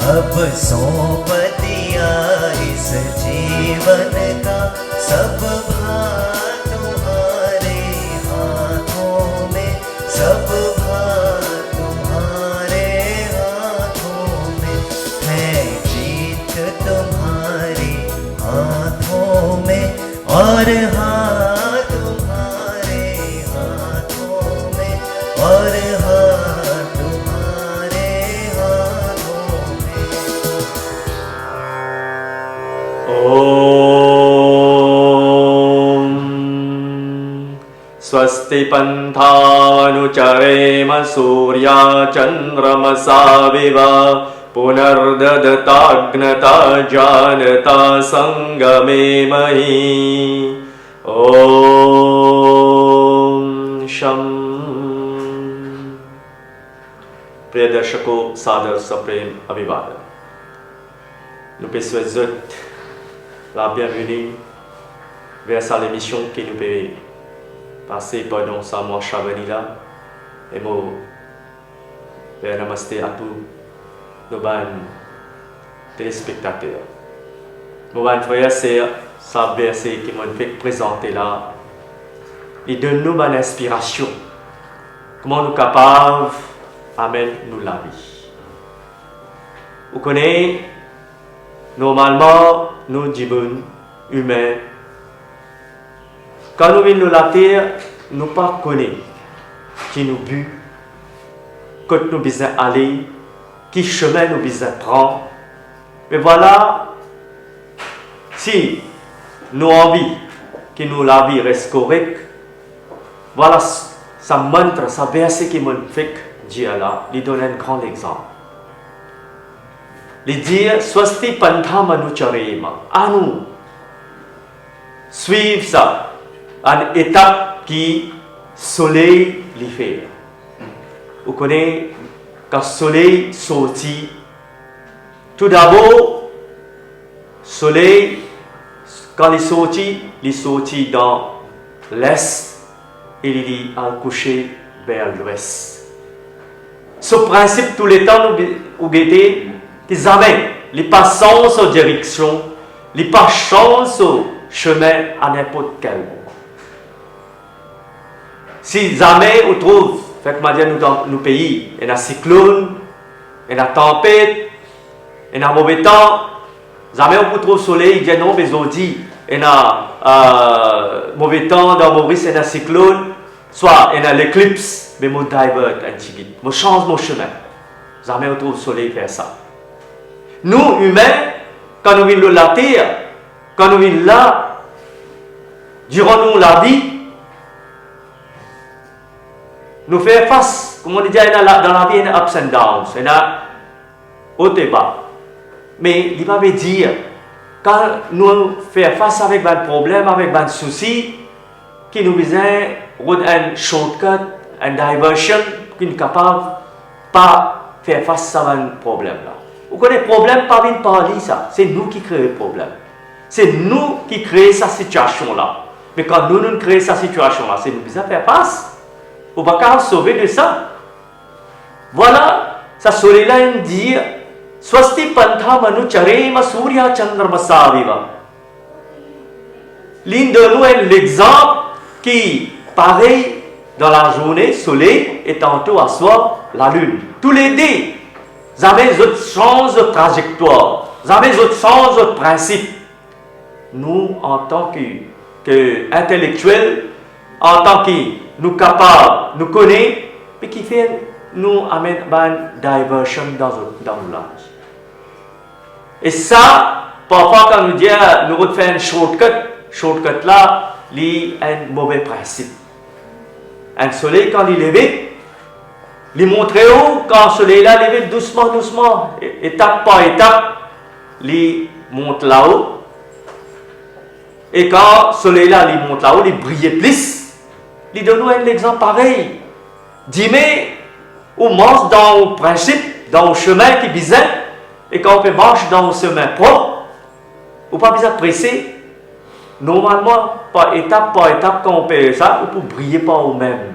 अब सौंप दिया इस जीवन का सब भार तुम्हारे हाथों में, सब भार तुम्हारे हाथों में है, जीत तुम्हारे हाथों में और हाथ तुम्हारे हाथों में और हाथ तुम्हारे हाथों में। ओम स्वस्ति पंथानुचरेम सूर्या चंद्रमसाविव पुनर्ददताग्नता जानता संगमे मही। ओम शम। प्रिय दर्शकों, सादर सप्रेम अभिवादन। Nous souhaitons la bienvenue vers sa émission qui nous peut passer pendant sa mois Chavanila. Et moi, namaste à tous nos téléspectateurs. Nos frères, c'est ça verset qui m'ont fait présenter là. Il donne nous une inspiration. Comment nous sommes capables d'amener nous la vie. Vous connaissez, normalement, nous disons humains, quand nous venons de la terre, nous ne connaissons pas qui nous but, que nous devons aller, qui chemin nous devons prendre. Mais voilà, si nous avons envie que la vie reste correcte, voilà, ça montre, ça verset qui me fait dire là, il donne un grand exemple. Il dit, Swasti Pantha Manucharema, à nous suivre ça, une étape qui soleil les fait. Vous connaissez, quand le soleil sortit, tout d'abord, soleil, quand il sortit dans l'est et il est couché vers l'ouest. Ce principe, tout le temps, nous guettez, qu'ils amènent les passants aux directions, les passants au chemin à n'importe quel moment. Si jamais on trouve, fait que dans nos pays, il y a un cyclone, il y a une tempête, il y a un mauvais temps, jamais on trouve le soleil, il dit non, mais on dit, il y a un mauvais temps, dans Maurice, il y a un cyclone, soit il y a l'éclipse, mais on divert un petit peu, on change mon chemin. Jamais on trouve le soleil faire ça. Nous, humains, quand nous venons de la terre, quand nous venons là, durant nous la vie, nous faisons face, comme on dit, dans la vie, il y a ups and downs, il y a haut et bas. Mais il va me dire, quand nous faisons face avec un problème, avec un souci, qui nous besoin un shortcut, un diversion, qui nous capable de pas faire face à un problème là. Vous connaissez le problème, pas bien parler ça. C'est nous qui créons le problème. C'est nous qui créons cette situation-là. Mais quand nous créons cette situation-là, c'est nous qui devons faire face. On ne va pas sauver de ça. Voilà, ça soleil-là, il dit Swasti Pantha Manucharema Surya Chandrama Saviva. L'une de nous est l'exemple qui, pareil, dans la journée, soleil, et tantôt à soir, la lune. Tous les deux. Jamais autre change de trajectoire, jamais autre change de principe. Nous, en tant qu'intellectuels, en tant que nous capables, nous connaissons, mais qui fait nous amène une diversion dans le langage. Et ça, parfois quand nous disons, nous faisons un shortcut là, il y a un mauvais principe. Un soleil, quand il est levé, il montre où, quand le soleil là, levé doucement, étape par étape, il monte là-haut. Et quand le soleil là, il monte là-haut, il brille plus. Il donne un exemple pareil. Dis-moi, on marche dans le principe, dans le chemin qui est bizarre, et quand on peut marcher dans le chemin propre, on n'a pas besoin de presser. Normalement, par étape, quand on peut ça, on peut briller par nous-mêmes.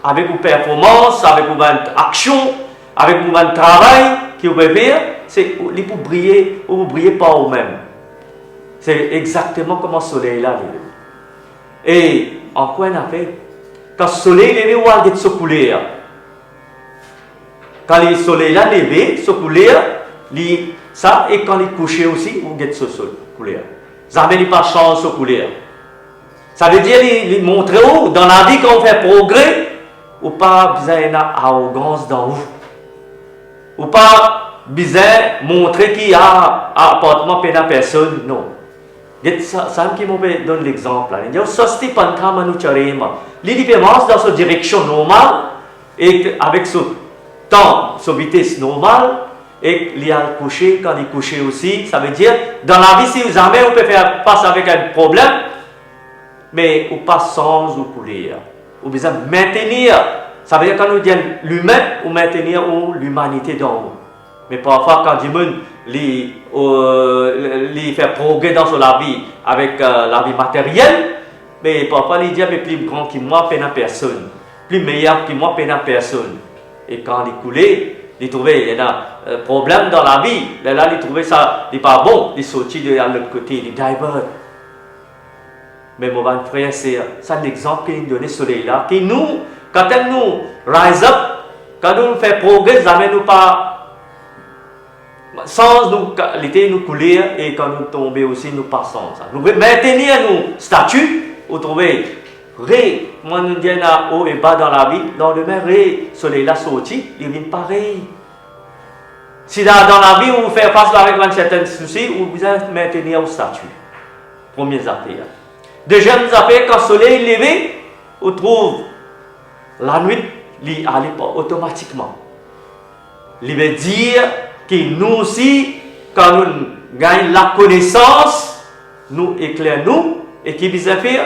Avec une performance, avec une action, avec mon travail qui vous pouvez faire, c'est pour briller, ou vous brillez pas vous-même. C'est exactement comme le soleil là. Et en quoi on a fait? Quand le soleil est levé, on va se couler. Quand le soleil là levé, se couler, ça, et quand il couche aussi, on va se couler. Ça veut dire pas chance se couler. Ça veut dire il montrer où, dans la vie, quand on fait progrès, ou pas besoin d'arrogance dans vous. Ou pas besoin de montrer qu'il y a un appartement pour une personne. Non. Ça qui me donne l'exemple. Il y a une différence dans sa direction normale et avec ce temps, sa vitesse normale, et il y a le coucher, quand il couche aussi, ça veut dire, dans la vie, si vous jamais on peut faire face avec un problème, mais ou pas sans ou couler. Ou besoin maintenir, ça veut dire quand nous disons l'humain, ou maintenir l'humanité dans nous. Mais parfois, quand du monde il fait progrès dans la vie avec la vie matérielle, mais parfois il dit mais plus grand que moi, peine à personne, plus meilleur que moi, peine à personne. Et quand il coulait, il trouvait il y a un problème dans la vie, là il trouvait ça, il n'est pas bon, il sortit de l'autre côté, il divert. Mais mon frère, c'est ça l'exemple qu'il donne soleil là, qui nous, quand nous rise up, quand nous faisons progrès, ça ne nous pas sans nous qualité nous couler et quand nous tomber aussi nous passons ça. Nous maintenir nos statuts, vous trouvez moi nous disons haut et bas dans la vie, dans le même soleil là sorti, il vient pareil. Si dans la vie vous faites face avec un certain souci, vous devez maintenir au statut. Première affaire. Deuxième affaire, quand le soleil est levé, vous trouvez la nuit, il allait pas automatiquement. Il veut dire que nous aussi, quand nous gagnons la connaissance, nous éclairons et qui besoin faire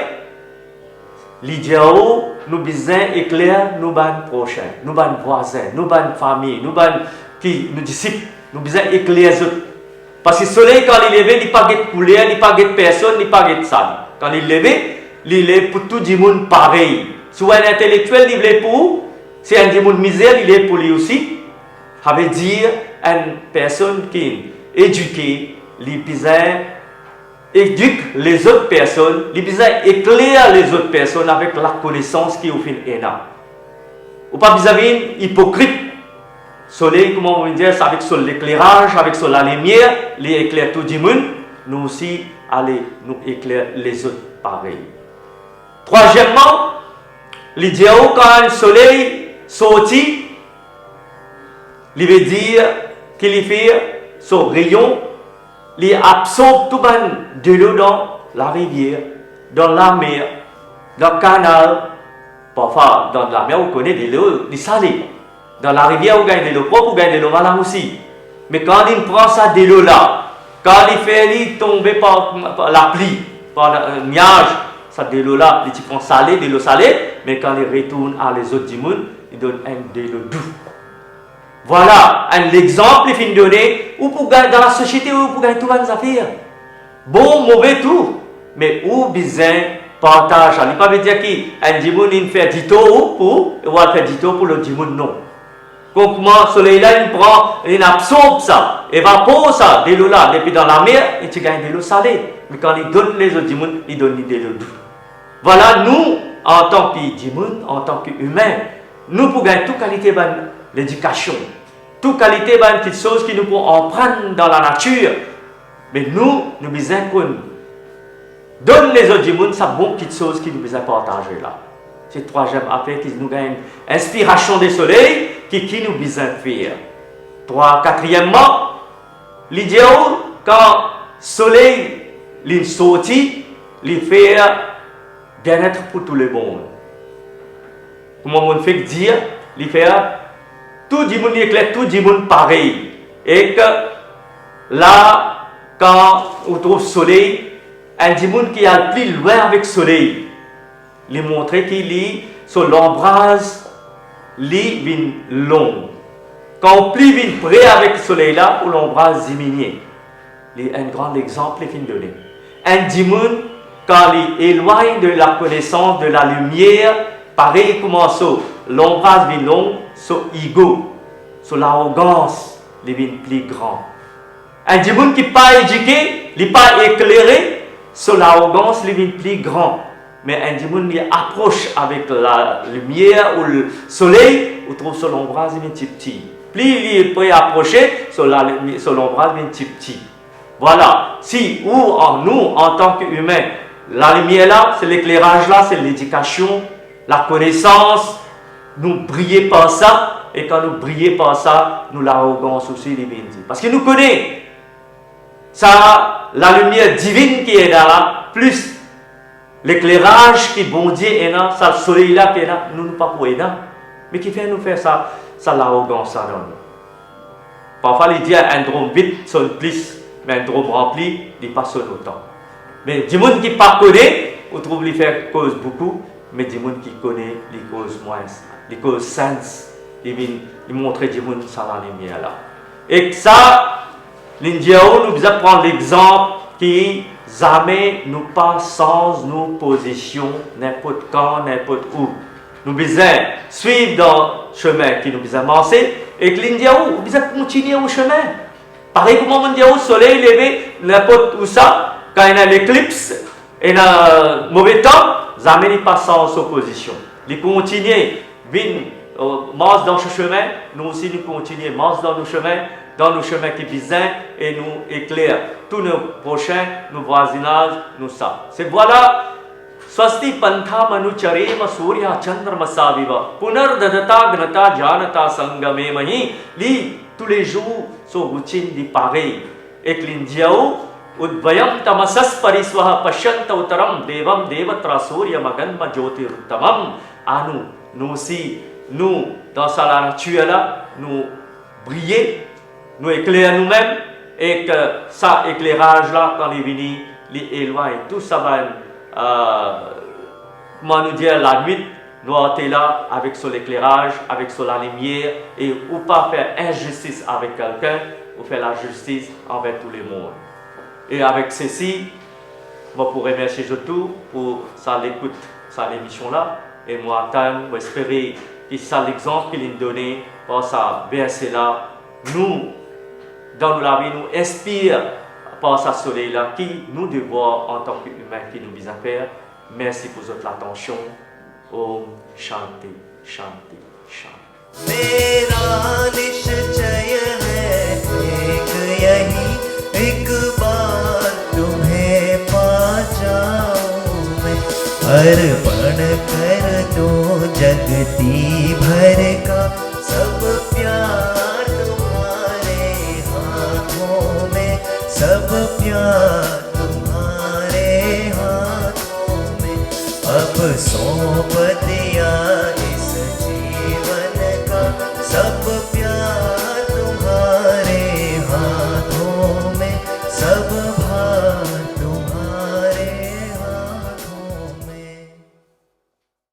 l'idéal, nous besoin éclairer nos prochains, nos voisins, nos familles, nos disciples, nous besoin éclairer les autres. Parce que le soleil, quand il est levé, il n'est pas de couleur, il n'est pas de personne, il n'est pas de salle. Quand il est levé, il est pour tout le monde pareil. Si un intellectuel, il est pour, si un monde misère, il est pour lui aussi. Ça veut dire une personne qui est éduquée, il éduque les autres personnes, il éclaire les autres personnes avec la connaissance qui est au fin énorme. Ou pas besoin hypocrite. Soleil, comment on va dire, c'est avec l'éclairage, avec la lumière, il éclaire tout le monde. Nous aussi, allez, nous éclaire les autres pareil. Troisièmement, l'idéal quand le soleil sortit, il veut dire qu'il fait son rayon, il absorbe tout de l'eau dans la rivière, dans la mer, dans le canal. Parfois, dans la mer, on connaît de l'eau salée. Dans la rivière, on gagne de l'eau propre, on gagne de l'eau malade aussi. Mais quand il prend ça de l'eau là, quand il fait tomber par la pluie, par le nuage, ça de l'eau là, il prend salé, de l'eau salée, mais quand il retourne à les autres du monde, il donne de l'eau douce. Voilà un exemple qu'il donné ou pour gagner dans la société ou pour gagner tout les affaires. Bon, mauvais tout, mais où besoin partage. Il ne pas dire qu'un dimanche il fait 10 tours pour et on va faire 10 tours pour le dimanche non. Comment le soleil là il prend, il absorbe ça, évapore ça, de l'eau là, et puis dans la mer, et tu gagnes de l'eau salée. Mais quand il donne les autres dimanches, il donne de l'eau douce. Voilà, nous, en tant que dimanche, en tant qu'humains, nous pour gagner toute qualité de l'éducation, toute qualité de petites choses qui nous pourront emprunter dans la nature. Mais nous besoin qu'on donne les autres dimanches, ça bonne petite chose qui nous besoin partager là. C'est troisième affaire qui nous gagne inspiration des soleils qui nous besoin faire. Quatrièmement, l'idéal quand le soleil il sortit, il fait bien-être pour tout le monde. Comment on fait dire, il fait tout le monde éclaire, tout le monde pareil. Et que là, quand on trouve le soleil, un monde qui est le plus loin avec le soleil, il montre qu'il est sur l'embrase, il est long. Quand on plie vient près avec le soleil là, pour l'embrase diminue. C'est un grand exemple qu'il donné. Un dimanche, quand il est éloigné de la connaissance de la lumière, pareil comment ça, l'embrase vient long, so ego, sur l'arrogance, les vins plus grands. Un monde qui n'est pas éduqué, il n'est pas éclairé, sur l'arrogance, les vins plus grands. Mais un monde qui approche avec la lumière ou le soleil, on trouve sur l'ombrage, il est petit. Plus il peut approcher, sur l'ombrage, il est petit. Voilà. Si, ou en nous, en tant qu'humains, la lumière là, c'est l'éclairage là, c'est l'éducation, la connaissance, nous briller par ça. Et quand nous brillons par ça, nous l'arrogance aussi, les bénis. Parce que nous connaissons ça, la lumière divine qui est là, plus l'éclairage qui bon Dieu est là, ça, le soleil là qui est là, nous ne pas pour là. Mais qui fait nous faire ça, ça l'arrogance ça donne. Parfois, il dit un drôme vide sonne plus, mais un drôme rempli, il pas sonne autant. Mais du monde qui ne pas connaît, on trouve les faire cause beaucoup, mais du monde qui connaît, les cause moins, les cause sens. Il montre du monde ça la lumière là. Et ça, l'India, nous besoin prendre l'exemple qui jamais nous pas sans nos positions, n'importe quand, n'importe où. Nous besoin suivre dans le chemin qui nous besoin avancer et que l'India, nous besoin continuer au chemin. Pareil comme l'India, le soleil levé, n'importe où ça, quand il y a l'éclipse et un mauvais temps, jamais n'est pas sans opposition. Il continue, marche dans ce chemin, nous aussi nous continuons, marche dans nos chemins qui visent et nous éclairent tous nos prochains, nos voisinages, nous ça. C'est voilà, swasti pantha manu charema surya chandra saviva, punar dadata gnata janata sangame mahi, li tous les jours sont routines di pareil. Et l'indiao, udvayam tamasas pariswaha pashyanta utaram devam devatra surya maganma jyotiruttamam, anu, nous aussi, nous, dans sa nature là, nous briller, nous éclairer nous-mêmes, et que ça éclairage là, quand il vient, il éloigne, tout ça va, comment nous dire, la nuit, nous sommes là avec son éclairage, avec son lumière, et ou pas faire injustice avec quelqu'un, ou faire la justice envers tout le monde. Et avec ceci, moi pour remercier tout pour ça l'écoute, ça l'émission là, et moi attendre, moi espérer que ça l'exemple qu'il a donné par ça verset là, nous dans la vie nous inspire par ça soleil là qui nous devons en tant qu'humains qui nous besoin faire. Merci pour votre attention. Om Shanti Shanti Shanti. मेरा निश्चय है एक यही, एक बार तुम्हें पा जाऊं मैं, अर्पण कर दो जगती भर का सब प्यार तुम्हारे हाथों में, सब प्यार तुम्हारे हाथों में, अब सौंप दिया